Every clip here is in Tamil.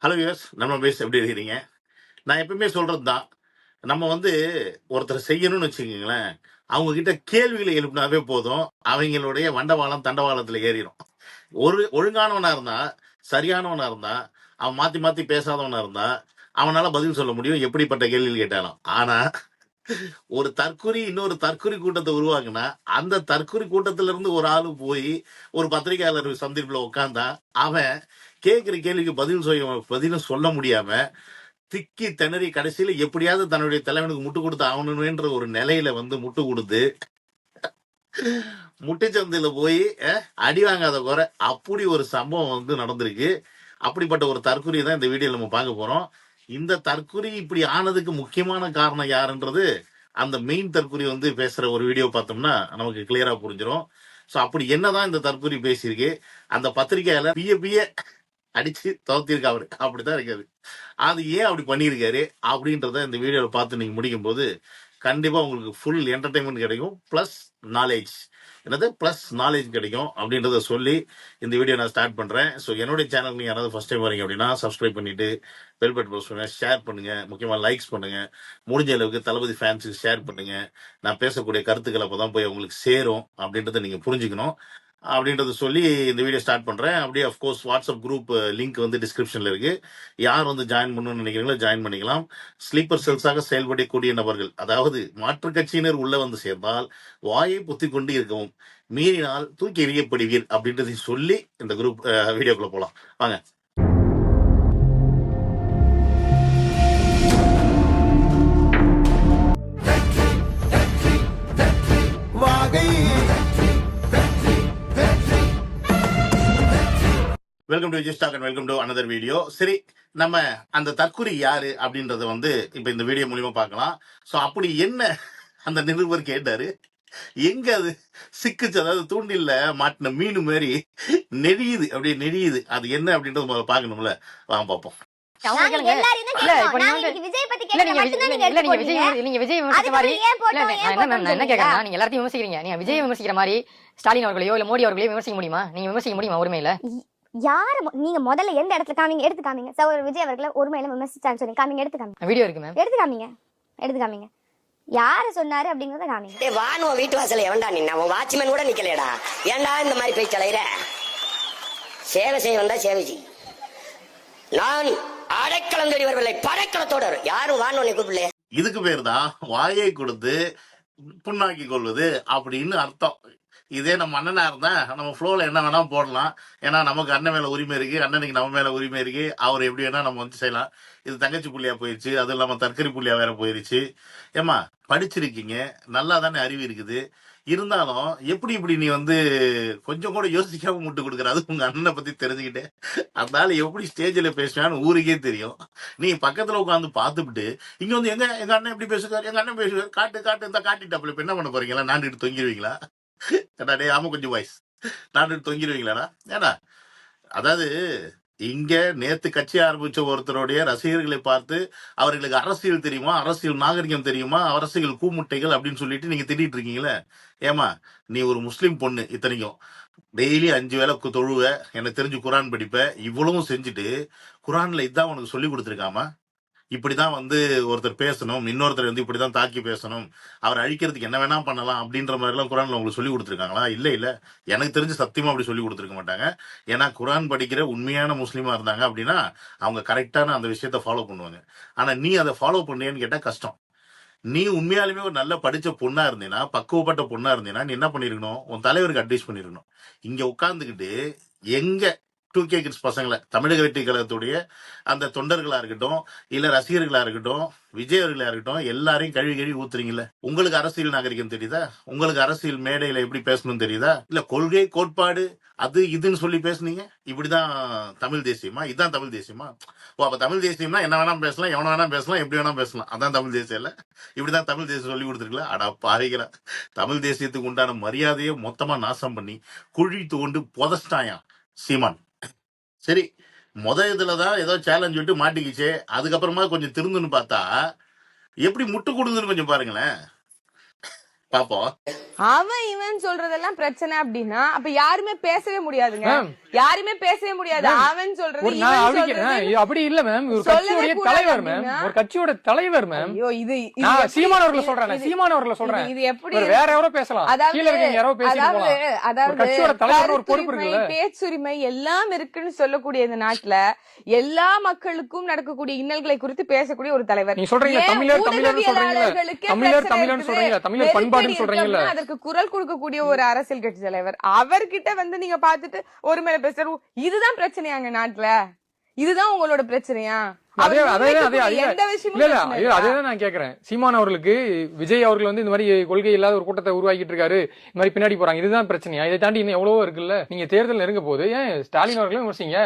ஹலோ யூஎஸ் நம்ம பேஸ் எப்படி இருக்கிறீங்க? நான் எப்பவுமே சொல்றது தான். நம்ம ஒருத்தர் செய்யணும்னு வச்சுக்கோங்களேன், அவங்க கிட்ட கேள்விகளை எழுப்பினாவே போதும். அவங்களுடைய வண்டவாளம் தண்டவாளத்துல ஏறிடும். ஒழுங்கானவனா இருந்தா, சரியானவனா இருந்தா, அவன் மாத்தி மாத்தி பேசாதவனா இருந்தா, அவனால பதில் சொல்ல முடியும் எப்படிப்பட்ட கேள்வி கேட்டாலும். ஆனா ஒரு தற்குறி இன்னொரு தற்குறி கூட்டத்தை உருவாக்குனா, அந்த தற்குறி கூட்டத்துல இருந்து ஒரு ஆளு போய் ஒரு பத்திரிகையாளர் சந்திப்புல உட்கார்ந்தா, அவன் கேட்கிற கேள்விக்கு பதிலும் சொல்ல முடியாம திக்கி திணறி கடைசியில எப்படியாவது தன்னுடைய தலைவனுக்கு முட்டு கொடுத்து ஆகணும்ன்ற ஒரு நிலையில முட்டு கொடுத்து முட்டுச்சந்தையில போய் அடி வாங்காத குறை அப்படி ஒரு சம்பவம் நடந்திருக்கு. அப்படிப்பட்ட ஒரு தற்குறி தான் இந்த வீடியோல நம்ம பார்க்க போறோம். இந்த தற்குறி இப்படி ஆனதுக்கு முக்கியமான காரணம் யாருன்றது அந்த மெயின் தற்குறி பேசுற ஒரு வீடியோ பார்த்தோம்னா நமக்கு கிளியரா புரிஞ்சிடும். ஸோ அப்படி என்னதான் இந்த தற்குறி பேசியிருக்கு, அந்த பத்திரிகையாளர் பிய பிய அடிச்சு துவத்திருக்கு அவரு. அப்படித்தான் இருக்காது. அது ஏன் அப்படி பண்ணியிருக்காரு அப்படின்றத இந்த வீடியோவை பார்த்து நீங்க முடிக்கும் போது கண்டிப்பா உங்களுக்கு ஃபுல் என்டர்டைன்மெண்ட் கிடைக்கும், பிளஸ் நாலேஜ். பிளஸ் நாலேஜ் கிடைக்கும் அப்படின்றத சொல்லி இந்த வீடியோ நான் ஸ்டார்ட் பண்றேன். ஸோ என்னுடைய சேனல் நீங்க யாராவது ஃபர்ஸ்ட் டைம் வரீங்க அப்படின்னா சப்ஸ்கிரைப் பண்ணிட்டு பெல் பட்டன் ப்ரெஸ் பண்ணுங்க, ஷேர் பண்ணுங்க, முக்கியமா லைக்ஸ் பண்ணுங்க, முடிஞ்ச அளவுக்கு தளபதி ஃபேன்ஸுக்கு ஷேர் பண்ணுங்க. நான் பேசக்கூடிய கருத்துக்கள் அப்பதான் போய் உங்களுக்கு சேரும் அப்படின்றத நீங்க புரிஞ்சுக்கணும் அப்படின்றத சொல்லி இந்த வீடியோ ஸ்டார்ட் பண்றேன். அப்படியே அஃப்கோர்ஸ் வாட்ஸ்அப் குரூப் லிங்க் டிஸ்கிரிப்ஷன்ல இருக்கு. யார் ஜாயின் பண்ணணும்னு நினைக்கிறீங்களோ ஜாயின் பண்ணிக்கலாம். ஸ்லீப்பர் செல்ஸாக செயல்படக்கூடிய நபர்கள், அதாவது மாற்றுக் கட்சியினர் உள்ள சேர்ந்தால் வாயை புத்தி கொண்டு இருக்கவும், மீறினால் தூக்கி எறியப்படுவீர் அப்படின்றதையும் சொல்லி இந்த குரூப் வீடியோக்குள்ள போலாம் வாங்க. Welcome to Vijay stock and welcome to another video. சரி, நம்ம அந்த தற்குறி யாரு அப்படின்றத இப்ப இந்த வீடியோ மூலியமா பார்க்கலாம். சோ அப்படி என்ன அந்த நிருபர் கேட்டாரு, எங்க அது சிக்குச்சு, அதாவது தூண்டில்ல மாட்டின மீன் மாதிரி நெறியுது, அப்படியே நெறியுது. அது என்ன அப்படின்றத முதல்ல பாக்கணும்ல, வாங்க பாப்போம். விஜய் விமர்சிக்கிற மாதிரி ஸ்டாலின் அவர்களையோ இல்ல மோடி அவர்களையோ விமர்சிக்க முடியுமா? நீங்க விமர்சிக்க முடியுமா உரிமையில? யார நீங்க முதல்ல எந்த இடத்துல காமிங்க, எடுத்து காமிங்க. சார் விஜய் அவர்களை ஒருமையில விமர்சிச்சான்னு சொல்லி காமிங்க, எடுத்து காமிங்க. வீடியோ இருக்கு மேம், எடுத்து காமிங்க, எடுத்து காமிங்க. யாரு சொன்னாரு அப்படிங்கறத காமிங்க. டேய் வானோ வீட்டு வாசல்ல எவன்டா நின்னா? உன் வாட்ச்மேன் கூட நிக்கலடா. ஏன்டா இந்த மாதிரி போய் தலையற? சேவை செய்ய வந்தா சேவை செய். நான் அடைக்கலம் தேடி வரவில்லை, படைக்கலத்தோட. யாரும் வானோ நீ கூப்பிடல. இதுக்கு பேர் தான் வாயை கொடுத்து புண்ணாக்கி கொள்வது அப்படின்னு அர்த்தம். இதே நம்ம அண்ணனா இருந்தா நம்ம ஃப்ளோல என்ன வேணா போடலாம். ஏன்னா நமக்கு அண்ணன் மேல உரிமை இருக்கு, அண்ணனுக்கு நம்ம மேல உரிமை இருக்கு. அவர் எப்படி வேணா நம்ம செய்யலாம். இது தங்கச்சி புள்ளியா போயிருச்சு, அது இல்லாம தற்கரி புள்ளியா வேற போயிருச்சு. ஏமா படிச்சிருக்கீங்க, நல்லா தானே அறிவு இருக்குது. இருந்தாலும் எப்படி இப்படி நீ கொஞ்சம் கூட யோசிக்காம முட்டு கொடுக்குற? அது உங்க அண்ணனை பத்தி தெரிஞ்சுக்கிட்டே அதனால எப்படி ஸ்டேஜ்ல பேசுவான்னு ஊருக்கே தெரியும். நீ பக்கத்துல உட்காந்து பார்த்துட்டு இங்க எங்க அண்ணன் எப்படி பேசுவார், எங்க அண்ணன் பேசுவார், காட்டு காட்டு இந்த காட்டிட்டாப்புல இப்ப என்ன பண்ண போறீங்களா? நாண்டுட்டு தொங்கிடுவீங்களா? டே ஆமா கொஞ்சம் வாய்ஸ் நாண்டுட்டு தொங்கிடுவீங்களாடா? ஏடா, அதாவது இங்க நேத்து கட்சி ஆரம்பிச்ச ஒருத்தருடைய ரசிகர்களை பார்த்து அவர்களுக்கு அரசியல் தெரியுமா, அரசியல் நாகரிகம் தெரியுமா, அரசியல் கூமுட்டைகள் அப்படின்னு சொல்லிட்டு நீங்க திட்டிட்டு இருக்கீங்களே. ஏமா, நீ ஒரு முஸ்லீம் பொண்ணு, இத்தனைக்கும் டெய்லி 5 வேளை தொழுவ, எனக்கு தெரிஞ்சு குரான் படிப்ப, இவ்வளவும் செஞ்சுட்டு குரான்ல இதான் உனக்கு சொல்லி கொடுத்துருக்காமா? இப்படிதான் ஒருத்தர் பேசணும், இன்னொருத்தர் இப்படிதான் தாக்கி பேசணும், அவர் அழிக்கிறதுக்கு என்ன வேணா பண்ணலாம் அப்படின்ற மாதிரி எல்லாம் குரான்ல உங்களுக்கு சொல்லி கொடுத்துருக்காங்களா? இல்ல எனக்கு தெரிஞ்சு சத்தியமா அப்படி சொல்லி கொடுத்துருக்க மாட்டாங்க. ஏன்னா குரான் படிக்கிற உண்மையான முஸ்லீமா இருந்தாங்க அப்படின்னா அவங்க கரெக்டான அந்த விஷயத்த ஃபாலோ பண்ணுவாங்க. ஆனா நீ அதை ஃபாலோ பண்ணியன்னு கேட்டா கஷ்டம். நீ உண்மையாலுமே ஒரு நல்ல படிச்ச பொண்ணா இருந்தீனா, பக்குவப்பட்ட பொண்ணா இருந்தீனா, நீ என்ன பண்ணிருக்கணும்? உன் தலைவருக்கு அட்வைஸ் பண்ணிருக்கணும். இங்க உட்கார்ந்துகிட்டு எங்க 2K கிட்ஸ் பசங்களை, தமிழக வெற்றி கழகத்துடைய அந்த தொண்டர்களா இருக்கட்டும், இல்ல ரசிகர்களா இருக்கட்டும், விஜய் அவர்களா இருக்கட்டும், எல்லாரையும் கழுவி ஊத்துறீங்கல்ல. உங்களுக்கு அரசியல் நாகரிகம் தெரியுதா? உங்களுக்கு அரசியல் மேடையில எப்படி பேசணும் தெரியுதா? இல்ல கொள்கை கோட்பாடு அது இதுன்னு சொல்லி பேசுனீங்க. இப்படிதான் தமிழ் தேசியமா? இதுதான் தமிழ் தேசியமா? ஓ, அப்ப தமிழ் தேசியம்னா என்ன வேணா பேசலாம், எவன வேணா பேசலாம், எப்படி வேணா பேசலாம், அதான் தமிழ் தேசியம் இல்ல? இப்படிதான் தமிழ் தேசியம் சொல்லி கொடுத்துருக்கல. அடா பாவிகளா, தமிழ் தேசியத்துக்கு உண்டான மரியாதையை மொத்தமா நாசம் பண்ணி குழி தோண்டு புதச்சிட்டாயா சீமான். சரி, இதுலதான் ஏதோ சேலஞ்ச் விட்டு மாட்டிக்கிச்சு, அதுக்கப்புறமா கொஞ்சம் திருந்துன்னு பார்த்தா எப்படி முட்டு கொடுக்குதுன்னு கொஞ்சம் பாருங்களேன். பாப்போம். அவன் இவன் சொல்றதெல்லாம் பிரச்சனை அப்படின்னா அப்ப யாருமே பேசவே முடியாதுங்க. மேம் யாருமே பேசவே முடியாது. அவன் சொல்றது ஒரு நான் இவன் அழிக்கிறேன். சொல்றது இது அப்படி இல்ல மேம். ஒரு சொல்லவே கட்சியோட கூடாது தலைவர் மேம். அப்படின்னா ஒரு கட்சியோட தலைவர் மேம். ஐயோ இது நான் எப்படி- சீமான் அவர்களை சொல்றேன். இது- சீமான் அவர்களை சொல்றேன். இது எப்படி ஒரு வேற யாரோ பேசலாம். அதாவது கீழ இருக்கவங்க யாரோ பேசிட்டு போலாம். ஒரு அதாவது கட்சியோட தலைவர் ஒரு பொறுப்பு கருத்துரிமை, இருக்குல்ல. பேச்சுரிமை எல்லாம் இருக்குன்னு சொல்லக்கூடிய இந்த நாட்டுல எல்லா மக்களுக்கும் நடக்கக்கூடிய இன்னல்களை குறித்து பேசக்கூடிய ஒரு தலைவர். நீங்க சொல்றீங்க ஏன் தமிழர் சொல்றீங்கல்ல. ஊடகவியலாளர்களுக்கே தமிழர் பிரச்சனை தமிழர்னு இருக்குது, சொல்றீங்கல்ல. தமிழர் நெருக்கடி பண்பாடுன்னு இருக்கு சொல்றீங்கல்ல. அப்படின்னா அதற்கு குரல் கொடுக்கக்கூடிய ஒரு அரசியல் கட்சி தலைவர். அவர்கிட்ட வந்து நீங்க பாத்துட்டு ஒரு மேல பேசுற இதுதான் பிரச்சனையாங்க நாட்டுல? இதுதான் உங்களோட பிரச்சனையா? அதே அவர் அதே அதே முன்வைக்கக்கூடிய அதே எந்த விஷயமும் இல்ல இல்ல பிரச்சனை ஐயோ, இல்லையா? அதேதான் நான் கேக்குறேன். சீமான் அவர்களுக்கு விஜய் அவர்கள் வந்து இந்த மாதிரி கொள்கை இல்லாத ஒரு கூட்டத்தை உருவாக்கிட்டு இருக்காரு, இந்த மாதிரி பின்னாடி போறாங்க, இதுதான் பிரச்சனையா? இதை தாண்டி இன்னும் எவ்வளவோ இருக்குல்ல. நீங்க தேர்தல் நெருங்க போது ஏன் ஸ்டாலின் அவர்களும் விமர்சிங்க.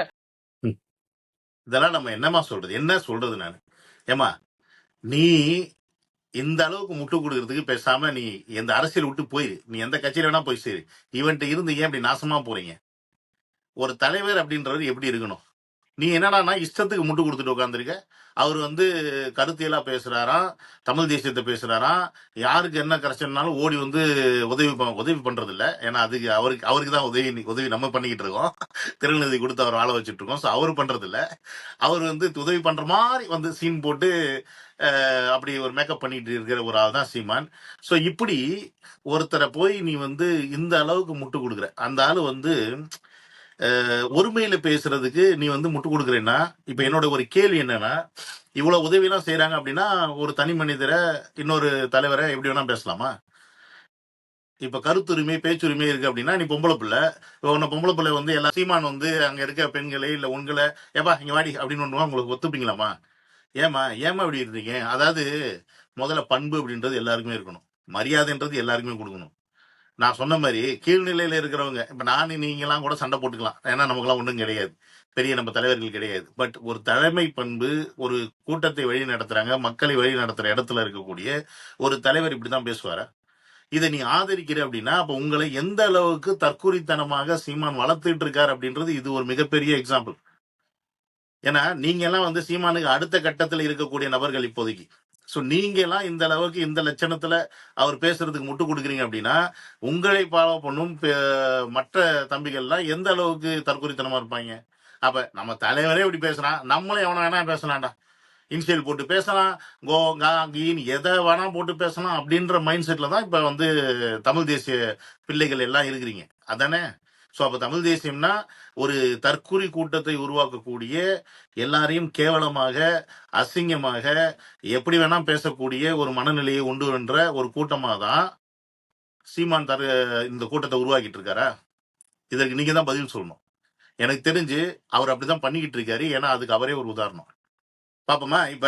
இதெல்லாம் நம்ம என்னமா சொல்றது, என்ன சொல்றது நான்? ஏமா நீ இந்த அளவுக்கு முட்டு கொடுக்கறதுக்கு பேசாம நீ எந்த அரசியல் விட்டு போயிரு, நீ எந்த கட்சியில வேணா போய் சேரு. இவன்ட்ட இருந்து ஏன் இப்படி நாசமா போறீங்க? ஒரு தலைவர் அப்படின்றவர் எப்படி இருக்கணும்? நீ என்னடான்னா இஷ்டத்துக்கு முட்டு கொடுத்துட்டு உட்காந்துருக்க. அவர் வந்து கருத்தியலா பேசுறாராம், தமிழ் தேசியத்தை பேசுறாராம், யாருக்கு என்ன கஷ்டம்னாலும் ஓடி வந்து உதவி பண்றது இல்ல. ஏன்னா அதுக்கு அவருக்கு தான் உதவி நம்ம பண்ணிக்கிட்டு இருக்கோம். திருநிதி கொடுத்து அவர் வாழ வச்சுட்டு இருக்கோம். ஸோ அவர் பண்றது இல்ல. அவர் வந்து உதவி பண்ற மாதிரி வந்து சீன் போட்டு அப்படி ஒரு மேக்கப் பண்ணிட்டு இருக்கிற ஒரு ஆள் தான் சீமான். ஸோ இப்படி ஒருத்தரை போய் நீ வந்து இந்த அளவுக்கு முட்டு கொடுக்குற, அந்த ஆளு வந்து ஒருமையில பேசுறதுக்கு நீ வந்து முட்டு கொடுக்குறேன்னா, இப்ப என்னோட ஒரு கேள்வி என்னன்னா, இவ்வளவு உதவி எல்லாம் செய்யறாங்க அப்படின்னா ஒரு தனி மனிதரை இன்னொரு தலைவரை எப்படி வேணா பேசலாமா? இப்ப கருத்துரிமை பேச்சுரிமை இருக்கு அப்படின்னா நீ பொம்பளை பிள்ளை, உன்னை பொம்பளை பிள்ளை வந்து எல்லா சீமான் வந்து அங்க இருக்க பெண்களை இல்ல உங்களை ஏப்பா இங்க வாடி அப்படின்னு உங்களுக்கு ஒத்துப்பீங்களாமா? ஏமா இப்படி இருக்கீங்க? அதாவது முதல்ல பண்பு அப்படின்றது எல்லாருக்குமே இருக்கணும், மரியாதைன்றது எல்லாருக்குமே கொடுக்கணும். நான் சொன்ன மாதிரி கீழ்நிலையில இருக்கிறவங்க, இப்ப நீங்கெல்லாம் கூட சண்டை போட்டுக்கலாம், ஏன்னா நமக்கெல்லாம் ஒன்றும் கிடையாது, பெரிய நம்ம தலைவர்கள் கிடையாது. பட் ஒரு தலைமை பண்பு, ஒரு கூட்டத்தை வழி நடத்துறாங்க, மக்களை வழி நடத்துற இடத்துல இருக்கக்கூடிய ஒரு தலைவர் இப்படிதான் பேசுவாரா? இதை நீ ஆதரிக்கிற அப்படின்னா அப்ப உங்களை எந்த அளவுக்கு தற்குறித்தனமாக சீமான் வளர்த்துட்டு இருக்காரு அப்படின்றது இது ஒரு மிகப்பெரிய எக்ஸாம்பிள். ஏன்னா நீங்க எல்லாம் வந்து சீமானுக்கு அடுத்த கட்டத்துல இருக்கக்கூடிய நபர்கள் இப்போதைக்கு. ஸோ நீங்க எல்லாம் இந்த அளவுக்கு இந்த லட்சணத்துல அவர் பேசுறதுக்கு முட்டு கொடுக்குறீங்க அப்படின்னா உங்களை ஃபாலோ பண்ணும் மற்ற தம்பிகள்லாம் எந்த அளவுக்கு தற்குறித்தனமா இருப்பாங்க? அப்ப நம்ம தலைவரே இப்படி பேசுறான், நம்மளும் எவன வேணா பேசலாம்டா, இன்சியல் போட்டு பேசலாம், கோ கா கீன் எதை வேணா போட்டு பேசலாம் அப்படின்ற மைண்ட் செட்ல தான் இப்ப வந்து தமிழ் தேசிய பிள்ளைகள் எல்லாம் இருக்கிறீங்க, அதானே? ஸோ அப்ப தமிழ் தேசியம்னா ஒரு தற்குறி கூட்டத்தை உருவாக்கக்கூடிய, எல்லாரையும் கேவலமாக அசிங்கமாக எப்படி வேணா பேசக்கூடிய ஒரு மனநிலையை உண்டு என்ற ஒரு கூட்டமாக தான் சீமான் இந்த கூட்டத்தை உருவாக்கிட்டு இருக்காரா? இதற்கு நீங்க தான் பதில் சொல்லணும். எனக்கு தெரிஞ்சு அவர் அப்படிதான் பண்ணிக்கிட்டு இருக்காரு. ஏன்னா அதுக்கு அவரே ஒரு உதாரணம். பாப்போமா? இப்ப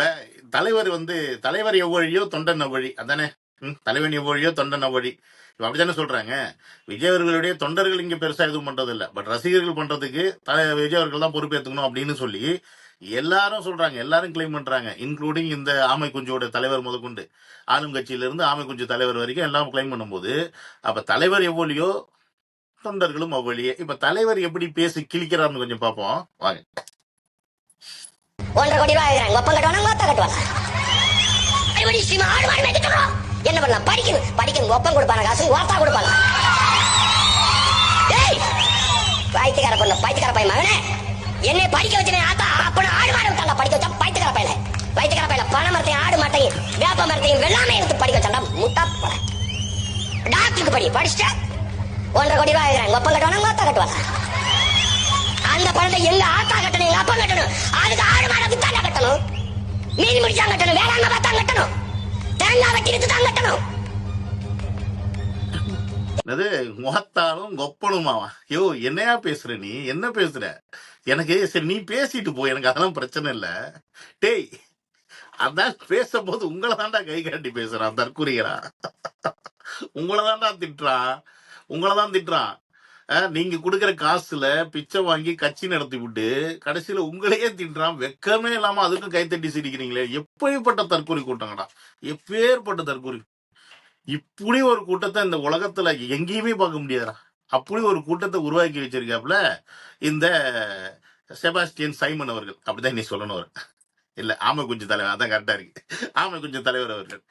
தலைவர் எவ்வழியோ தொண்டன் அவ்வழி, அதானே? தலைவன் எவ்வழியோ தொண்டன் அவ்வழி, அப்படித்தானே சொல்றாங்க. விஜய் அவர்களுடைய தொண்டர்கள் இங்க பெருசா எதுவும் பண்றது இல்ல, பட் ரசிகர்கள் பண்றதுக்கு விஜய் அவர்கள் தான் பொறுப்பேற்றுக்கணும் அப்படின்னு சொல்லி எல்லாரும் சொல்றாங்க, எல்லாரும் கிளைம் பண்றாங்க, இன்க்ளூடிங் இந்த ஆமை குஞ்சோட தலைவர் முதற்கொண்டு ஆளும் கட்சியில இருந்து ஆமை குஞ்சு தலைவர் வரைக்கும் எல்லாம் கிளைம் பண்ணும்போது அப்ப தலைவர் எவ்வளியோ தொண்டர்களும் அவ்வளியே. இப்ப தலைவர் எப்படி பேசி கிழிக்கிறார்னு கொஞ்சம் பார்ப்போம் வாங்க. 1.5 கோடி ரூபாய் ஒப்பம் கட்டுவானா மொத்தம் கட்டுவானா? என்ன பண்ணலாம்? படிக்கணும் ஒப்பம் கொடுப்பாங்க, காசு வார்த்தா கொடுப்பாங்க. பைத்தியக்கார பொண்ணு, பைத்தியக்கார பையன் மகனே, என்னை படிக்க வச்சு ஆத்தா அப்படி ஆடு மாடு விட்டாங்க, படிக்க வச்சா பைத்தியக்கார பையல பனை மரத்தையும் ஆடு மாட்டையும் வேப்ப மரத்தையும் வெள்ளாமே எடுத்து படிக்க வச்சாண்டா முட்டா பட. டாக்டருக்கு படிச்சுட்டு 1.5 கோடி ரூபாய் ஒப்பம் கட்டுவானா மொத்தம் கட்டுவாங்க. அந்த பணத்தை எங்க ஆத்தா கட்டணும், எங்க அப்பா கட்டணும், அதுக்கு ஆடு மாடு வித்தாண்டா கட்டணும், மீன் முடிச்சா கட்டணும், வேளாண்மை பார்த்தா கட்டணும், தேங்காய் வெட்டி வித்து தான் கட்டணும். முகத்தாலும் கொப்பனுமாவா? யோ என்னையா பேசுற நீ? என்ன பேசுற? எனக்கு சரி நீ பேசிட்டு போ, எனக்கு அதெல்லாம் பிரச்சனை இல்ல. டேய் அதான் பேசும்போது உங்களை தாண்டா கை காட்டி பேசுறான் தற்குறிகளா, உங்களை தாண்டா திட்டுறான். நீங்க கொடுக்குற காசுல பிச்சை வாங்கி கட்சி நடத்தி விட்டு கடைசியில உங்களையே திட்டுறான். வெக்கமே இல்லாம அதுக்கும் கைத்தட்டி சிரிக்கிறீங்களே, எப்பேற்பட்ட தற்கொலை கூட்டங்கடா, எப்பேற்பட்ட தற்கொலை. இப்படி ஒரு கூட்டத்தை இந்த உலகத்துல எங்கேயுமே பார்க்க முடியாதா? அப்படி ஒரு கூட்டத்தை உருவாக்கி வச்சிருக்காப்புல இந்த செபாஸ்டியன் சைமன் அவர்கள். அப்படிதான் நீ சொல்லணும். இல்ல ஆமை குஞ்சு தலைவர், அதான் கரெக்டா இருக்கு, ஆமை குஞ்சு தலைவர் அவர்கள்.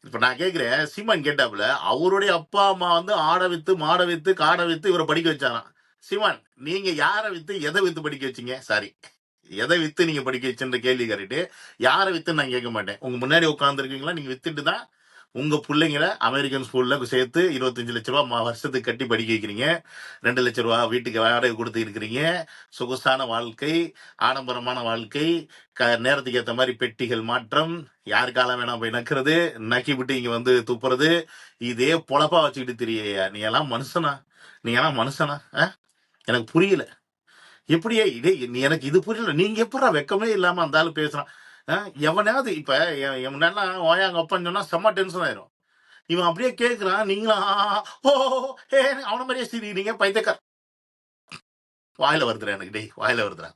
இப்ப நான் கேக்குறேன், சீமான் கேட்டாப்புல அவருடைய அப்பா அம்மா வந்து ஆட வித்து மாட வித்து காடை வித்து இவரை படிக்க வச்சாராம். சீமான், நீங்க யாரை வித்து எதை வித்து படிக்க வச்சீங்க? சாரி, எதை வித்து நீங்க படிக்க வச்சுன்ற கேள்வி கரெக்டு. யாரை வித்து நான் கேட்க மாட்டேன். உங்க முன்னாடி உட்காந்துருக்கீங்களா, நீங்க வித்துட்டு தான் உங்க பிள்ளைங்களை அமெரிக்கன் ஸ்கூல்ல சேர்த்து 25 லட்ச ரூபா வருஷத்துக்கு கட்டி படிக்க வைக்கிறீங்க. 2 லட்ச ரூபா வீட்டுக்கு வாடகை கொடுத்து இருக்கிறீங்க. சொகுசான வாழ்க்கை, ஆடம்பரமான வாழ்க்கை, நேரத்துக்கு ஏற்ற மாதிரி பெட்டிகள் மாற்றம், யார் காலம் வேணா போய் நக்கிறது, நக்கி விட்டு இங்க வந்து துப்புறது, இதே பொழப்பா வச்சுக்கிட்டு தெரியலையா? நீ எல்லாம் மனுஷனா? நீ எல்லாம் மனுஷனா? எனக்கு புரியல. எப்படியே இதே நீ எனக்கு இது புரியல. நீங்க எப்படா வெக்கமே இல்லாம அந்த ஆளு பேசுறான்? எவனாவது இப்ப எவனெல்லாம் ஓயாங்க அப்பன்னு சொன்னா செம்ம டென்ஷன் ஆயிரும். இவன் அப்படியே கேட்கிறான், நீங்களா ஓ ஏ அவன மாதிரியே சிரிக்கிறீங்க பைத்தியக்கார. வாயில வருதுடா எனக்கு, டேய் வாயில வருதுடா,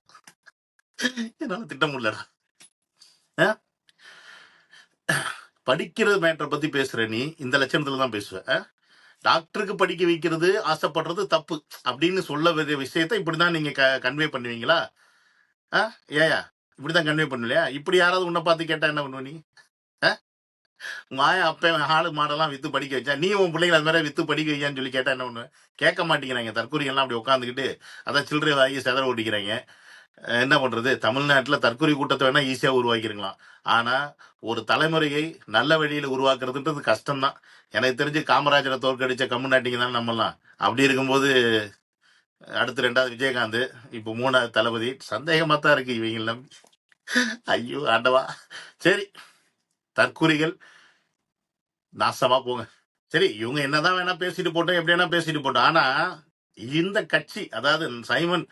என்னால திட்ட முடியலடா. படிக்கிறது மேட்டரை பத்தி பேசுற நீ இந்த லட்சணத்துல தான் பேசுவ. டாக்டருக்கு படிக்க வைக்கிறது ஆசைப்படுறது தப்பு அப்படின்னு சொல்ல வேண்டிய விஷயத்த இப்படிதான் நீங்க கன்வே பண்ணுவீங்களா? ஏயா இப்படிதான் கன்வே பண்ணலையா? இப்படி யாராவது உன்னை பார்த்து கேட்டா என்ன பண்ணுவ நீ? உங்க ஆயா அப்ப ஆளு மாடெல்லாம் வித்து படிக்க வச்சா, நீ உன் பிள்ளைங்க அது மாதிரி வித்து படிக்க வையான்னு சொல்லி கேட்டா என்ன பண்ணுவேன்? கேட்க மாட்டேங்கிறாங்க. தற்கொலைகள்லாம் அப்படி உட்காந்துக்கிட்டு அதான் சில்லறை வாங்கி செதற ஓட்டிக்கிறாங்க. என்ன பண்றது? தமிழ்நாட்டுல தற்கொலை கூட்டத்தை வேணா ஈஸியா உருவாக்கிருக்கலாம். ஆனா ஒரு தலைமுறையை நல்ல வழியில உருவாக்குறதுன்றது கஷ்டம்தான். எனக்கு தெரிஞ்சு காமராஜரை தோற்கடிச்ச கம்முநாட்டிங்க தான் நம்மலாம். அப்படி இருக்கும்போது அடுத்து 2வது விஜயகாந்த், இப்ப 3வது தளபதி. சந்தேகமா தான் இருக்கு இவங்க. ஐயோ ஆண்டவா. சரி, தற்கொலைகள் நாசமா போங்க. சரி, இவங்க என்னதான் வேணா பேசிட்டு போட்டோம், எப்படி வேணா பேசிட்டு போட்டோம். ஆனா இந்த கட்சி, அதாவது சைமன்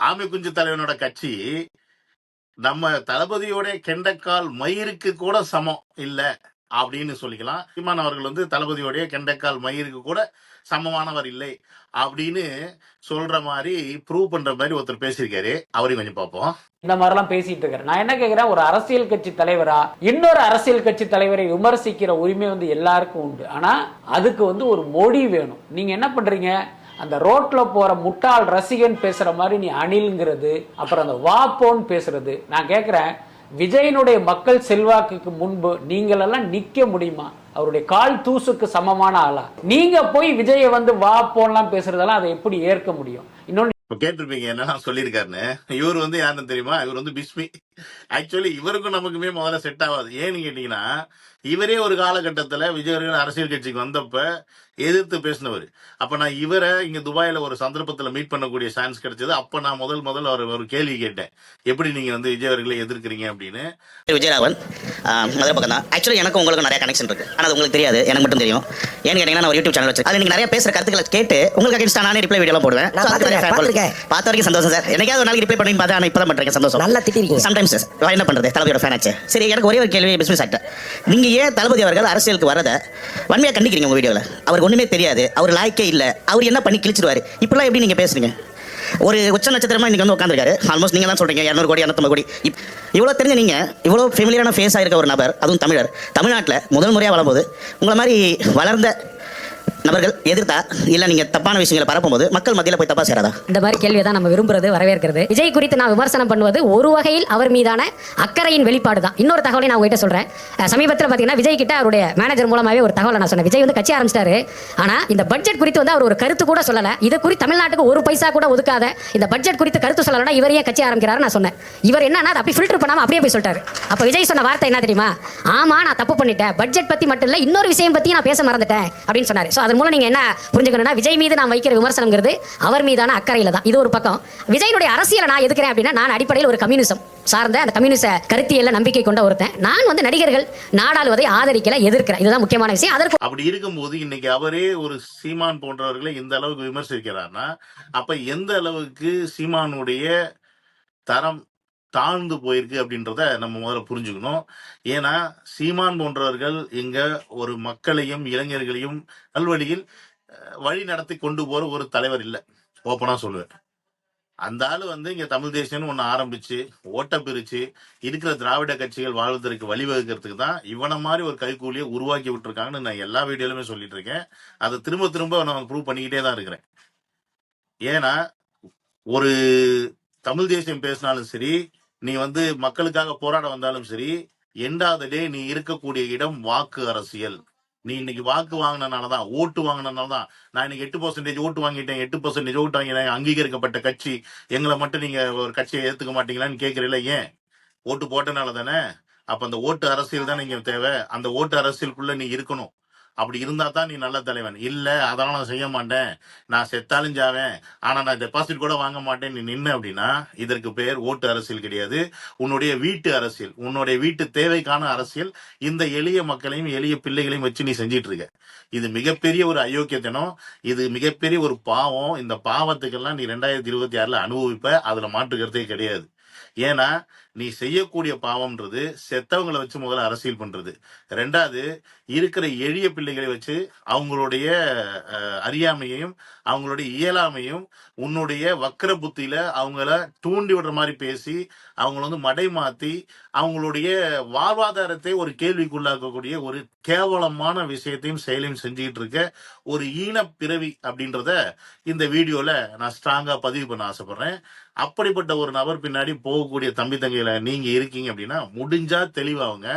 ஆமை குஞ்சு தலைவனோட கட்சி நம்ம தளபதியோட கெண்டக்கால் மயிருக்கு கூட சமம் இல்ல அப்படின்னு சொல்லிக்கலாம். சீமான் அவர்கள் வந்து தளபதியோடைய கெண்டக்கால் மயிருக்கு கூட சமமானவர் இல்லை அப்படின்னு சொல்ற மாதிரி ப்ரூவ் பண்ற மாதிரி ஒருத்தர் பேசியிருக்காரு. அவரையும் கொஞ்சம் பார்ப்போம். இந்த மாதிரிலாம் பேசிட்டு இருக்காரு. நான் என்ன கேட்கிறேன், ஒரு அரசியல் கட்சி தலைவரா இன்னொரு அரசியல் கட்சி தலைவரை விமர்சிக்கிற உரிமை வந்து எல்லாருக்கும் உண்டு. ஆனா அதுக்கு வந்து ஒரு மொழி வேணும். நீங்க என்ன பண்றீங்க, அந்த ரோட்ல போற முட்டாள் ரசிகன் பேசுற மாதிரி நீ அணில்ங்கிறது, அப்புறம் அந்த வாப்போன்னு பேசுறது. நான் கேட்கிறேன், விஜயனுடைய மக்கள் செல்வாக்குக்கு முன்பு நீங்கள் எல்லாம் நிக்க முடியுமா? அவருடைய கால் தூசுக்கு சமமான ஆளா நீங்க போய் விஜய வந்து வாப்போன்லாம் பேசுறதெல்லாம் அதை எப்படி ஏற்க முடியும்? இன்னொன்னு கேட்டிருப்பீங்க என்ன சொல்லியிருக்காருன்னு. இவர் வந்து யாருன்னு தெரியுமா? இவர் வந்து பிஸ்மி. ஆக்சுவலி இவருக்கும் நமக்குமே முதல்ல செட் ஆகாது. ஏன்னு கேட்டீங்கன்னா, இவரே ஒரு காலகட்டத்துல விஜய் அரசியல் கட்சிக்கு வந்தப்ப எதிர்த்து பேசினவர். அப்ப நான் இவரை இங்க துபாயில ஒரு சந்தர்ப்பத்துல மீட் பண்ணக்கூடிய சான்ஸ் கிடைச்சது. அப்ப நான் முதல் அவர் ஒரு கேள்வி கேட்டேன், எப்படி நீங்க வந்து விஜய் அவர்களை எதிர்க்கிறீங்க அப்படின்னு. விஜயராகவன் மதுரை பக்கம் தான். ஆக்சுவலி எனக்கு உங்களுக்கு நிறைய கனெக்ஷன் இருக்கு. ஆனா அது உங்களுக்கு தெரியாது, எனக்கு மட்டும் தெரியும். ஏன்னு கேட்டீங்கன்னா, நான் ஒரு யூடியூப் சேனல் வச்சு அதுல நீங்க நிறைய பேசுற கருத்துக்களை கேட்டு உங்களுக்கு அகைன்ஸ்டா நானே ரிப்ளை வீடியோலாம் போடுவேன். பார்த்த வரைக்கும் சந்தோஷம் சார். எனக்காவது ஒரு நாளைக்கு ரிப்ளை பண்ணி பார்த்தா நான் இப்பதான் பண்றேன். சந்தோஷம். நல்லா திட்டிருக்கீங்க. சம்டைம்ஸ் என்ன பண்றது, தளபதியோட ஃபேன் ஆச்சு. சரி, எனக்கு ஒரே ஒரு கேள்வி பிஸ்னஸ் ஆக்டர், நீங்க ஏன் தளபதி அவர்கள் அரசியலுக்கு வரத வன்மையா கண்டிக்கிறீங்க உங்க வீடியோல? அவருக்கு ஒண்ணுமே தெரியாது, அவர் லாய்க்கே இல்ல, அவர் என்ன பண்ணி கிழிச்சிருவாரு, இப்பெல்லாம் எப்படி நீங்க பேசுறீங்க? ஒரு உச்ச நட்சத்திரமா இன்னைக்கு வந்து உட்காந்துருக்காரு. ஆல்மோஸ்ட் நீங்க தான் சொல்றீங்க 200 கோடி 250 கோடி. இவ்வளவு தெரிஞ்ச நீங்க, இவ்வளவு ஃபெமிலியரான ஃபேஸ் ஆயிருக்க ஒரு நபர், அதுவும் தமிழர், தமிழ்நாட்டில் முதல் முறையா வளரும்போது உங்களை மாதிரி வளர்ந்த நபர்கள் எதிர்த்தா இல்ல நீங்க தப்பான விஷயங்களை பரப்பும்போது மக்கள் மத்தியில போய் தப்பா சேராதா? இந்த மாதிரி கேள்வியை தான் நம்ம விரும்புறது, வரவேற்கிறது. விஜய் குறித்து நான் விமர்சனம் பண்ணுவது ஒரு வகையில் அவர் மீதான அக்கறையின் வெளிப்பாடு தான். இன்னொரு தகவலை நான் உங்ககிட்ட சொல்றேன். சமீபத்தில் பார்த்தீங்கன்னா விஜய் கிட்ட அவருடைய மேனேஜர் மூலமாவே ஒரு தகவலை நான் சொன்னேன். விஜய் வந்து கட்சி ஆரம்பிச்சிட்டாரு, ஆனா இந்த பட்ஜெட் குறித்து வந்து அவர் ஒரு கருத்து கூட சொல்லல. இது குறித்து தமிழ்நாட்டுக்கு ஒரு பைசா கூட ஒதுக்காத இந்த பட்ஜெட் குறித்து கருத்து சொல்லலன்னா இவர் ஏன் கட்சி ஆரம்பிக்கிறாரு நான் சொன்னேன். இவர் என்னன்னா அப்படி ஃபில்டர் பண்ணாம அப்படியே போய் சொல்லிட்டாரு. அப்ப விஜய் சொன்ன வார்த்தை என்ன தெரியுமா? ஆமா, நான் தப்பு பண்ணிட்டேன், பட்ஜெட் பத்தி மட்டும் இல்ல இன்னொரு விஷயம் பத்தி நான் பேச மறந்துட்டேன் அப்படின்னு சொன்னாரு. சோ அதன் மூலம் நீங்க என்ன புரிஞ்சுக்கணும்னா, விஜய் மீது நான் வைக்கிற விமர்சனம்ங்கிறது அவர் மீதான அக்கறையில தான். இது ஒரு பக்கம். விஜயனுடைய அரசியலை நான் எதுக்குறேன் அப்படின்னா, நான் அடிப்படையில் ஒரு கம்யூனிசம் சார்ந்த அந்த கம்யூனிச கருத்தியல்ல நம்பிக்கை கொண்ட ஒருத்தன். நான் வந்து நடிகர்கள் நாடாளுவதை ஆதரிக்கல, எதிர்க்கிறேன். இதுதான் முக்கியமான விஷயம். அதற்கு அப்படி இருக்கும்போது இன்னைக்கு அவரே ஒரு சீமான் போன்றவர்களை இந்த அளவுக்கு விமர்சிக்கிறார்னா, அப்ப எந்த அளவுக்கு சீமானுடைய தரம் தாழ்ந்து போயிருக்கு அப்படின்றத நம்ம முதல்ல புரிஞ்சுக்கணும். ஏன்னா சீமான் போன்றவர்கள் இங்க ஒரு மக்களையும் இளைஞர்களையும் நல்வழியில் வழி நடத்தி கொண்டு போற ஒரு தலைவர் இல்லை, ஓப்பனா சொல்லுவேன். அந்த ஆளு வந்து இங்க தமிழ் தேசியம்னு ஒண்ணு ஆரம்பிச்சு ஓட்ட பிரிச்சு இருக்கிற திராவிட கட்சிகள் வாழ்வதற்கு வழிவகுக்கிறதுக்கு தான் இவனை மாதிரி ஒரு கைகூலியை உருவாக்கி விட்டுருக்காங்கன்னு நான் எல்லா வீடியோலுமே சொல்லிட்டு இருக்கேன். அதை திரும்ப திரும்ப நான் ப்ரூவ் பண்ணிக்கிட்டே தான் இருக்கிறேன். ஏன்னா ஒரு தமிழ் தேசியம் பேசினாலும் சரி, நீ வந்து மக்களுக்காக போராட வந்தாலும் சரி, எண்ட் ஆஃப் த டே நீ இருக்கக்கூடிய இடம் வாக்கு அரசியல். நீ இன்னைக்கு வாக்கு வாங்கினனாலதான், ஓட்டு வாங்கினனாலதான், நான் இன்னைக்கு 8% ஓட்டு வாங்கிட்டேன், 8% ஓட்டு வாங்கினேன், அங்கீகரிக்கப்பட்ட கட்சி, எங்களை மட்டும் நீங்க ஒரு கட்சியை ஏத்துக்க மாட்டீங்களான்னு கேட்கறீல. ஏன்? ஓட்டு போட்டனால தானே. அப்ப அந்த ஓட்டு அரசியல் தான் நீங்க தேவை. அந்த ஓட்டு அரசியலுக்குள்ள நீ இருக்கணும். அப்படி இருந்தா தான் நீ நல்ல தலைவன். இல்ல அதெல்லாம் நான் செய்ய மாட்டேன், நான் செத்தாலும் ஜாவேன், ஆனா நான் டெபாசிட் கூட வாங்க மாட்டேன் நீ நின்னு அப்படின்னா, இதற்கு பேர் ஓட்டு அரசியல் கிடையாது. உன்னுடைய வீட்டு அரசியல், உன்னுடைய வீட்டு தேவைக்கான அரசியல் இந்த எளிய மக்களையும் எளிய பிள்ளைகளையும் வச்சு நீ செஞ்சிட்டு இருக்க. இது மிகப்பெரிய ஒரு அயோக்கியத்தனம், இது மிகப்பெரிய ஒரு பாவம். இந்த பாவத்துக்கெல்லாம் நீ 2026 அனுபவிப்ப, அதுல மாற்றுக்கிறதே கிடையாது. ஏன்னா நீ செய்யக்கூடிய பாவம்ன்றது செத்தவங்களை வச்சு முதல்ல அரசியல் பண்றது. ரெண்டாவது, இருக்கிற எளிய பிள்ளைகளை வச்சு அவங்களுடைய அறியாமையையும் அவங்களுடைய இயலாமையும் உன்னுடைய வக்கர புத்தியில அவங்கள தூண்டி விடுற மாதிரி பேசி அவங்கள வந்து மடை மாத்தி அவங்களுடைய வாழ்வாதாரத்தை ஒரு கேள்விக்குள்ளாக்கக்கூடிய ஒரு கேவலமான விஷயத்தையும் செயலையும் செஞ்சுக்கிட்டு இருக்க ஒரு ஈன பிறவி அப்படின்றத இந்த வீடியோல நான் ஸ்ட்ராங்கா பதிவு பண்ண ஆசைப்படுறேன். அப்படிப்பட்ட ஒரு நபர் பின்னாடி போகக்கூடிய தம்பி தங்கையில நீங்க இருக்கீங்க அப்படின்னா முடிஞ்சா தெளிவாகுங்க.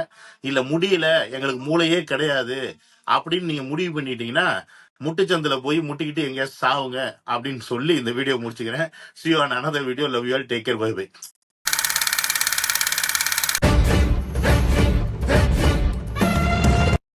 இல்ல முடியல, எங்களுக்கு மூளையே கிடையாது அப்படின்னு நீங்க முடிவு பண்ணிட்டீங்கன்னா முட்டுச்சந்தில போய் முட்டிக்கிட்டு எங்கேயாவது சாவுங்க அப்படின்னு சொல்லி இந்த வீடியோ முடிச்சுக்கிறேன். See you on another video. Love you all. Take care. Bye bye.